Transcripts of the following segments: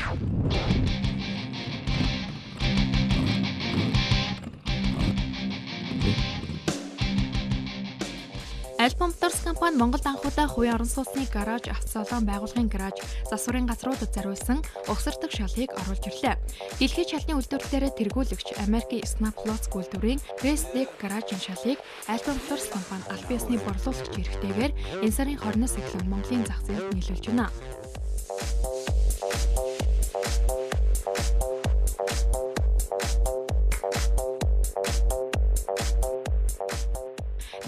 Альба Motors компани Монголд анхудаа хувийн орон сууцны гараж, автосалон байгууллагын гараж, засварын газруудад зориулсан угсардаг шалыг оруулж ирлээ. Дэлхийн шалны үйлдвэрлэлээр тэргүүлэгч Америкийн Snap-Lots үйлдвэрийн Racetech гаражийн шалыг Альба Motors компани аль биесны борлуулагч эрхтэйгээр энэ сарын 20-наас эхлэн Монголын зах зээлд нийлүүлж байна.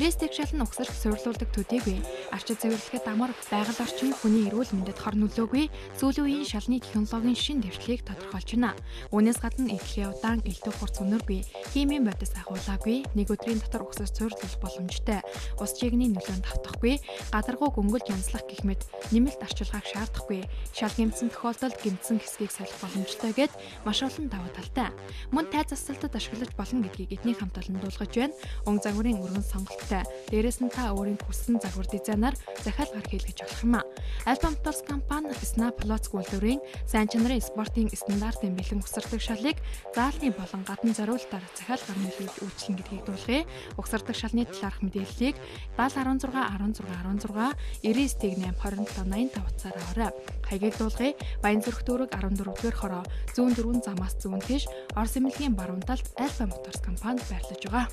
Racetech шал нь угсарт суйрлуулдаг төдийгүй арчид цэвэрлэхэд амар байгаль орчин хүний эрүүл мэндэд хор нөлөөгүй сүүлийн үеийн шалны технологийн шин дэвшлийг тодорхойлж байна. Үүнээс гадна эдлэгийн удаан, элдв хурц өнөргүй, химийн бодис агуулаагүй, нэг өдрийн дотор угсарт суйрлуулах боломжтой, ус чигний нөлөөнд автахгүй, гадаргуу гөнгөлж янзлах гэх мэт нэмэлт арчилгааг шаардахгүй, шал гэмтсэн тохиолдолд гэмтсэн хэсгийг салах боломжтой гэд маш олон давуу талтай. Мөн тай засалтад ашиглаж болно гэдгийг эдний хамт олон дуулгаж байна. Өнгө загварын өргөн сонголт дээрээс нь та өөрийн хүссэн загвар дизайнаар захиал гар хийлгэж болох юм а. Альба Motors компани Snap-Lots үйлдвэрийн сайн чанарын спортын стандартын бэлэн угсардаг шалыг заалны болон гадна зориулалтаар захиал гар нийлүүлж үйлчлэн гэдгийг дуулгая. Угсардаг шалны талаарх мэдээллийг 70 16 16 16 99 8 27 85 утсаар аваарай. Хаягийг дуулгая. Баянзүрх дүүрэг 14-р хороо зүүн дөрвөн замаас зүүн тийш Орос эмнэлгийн баруун талд Альба Motors компани байрлаж байгаа.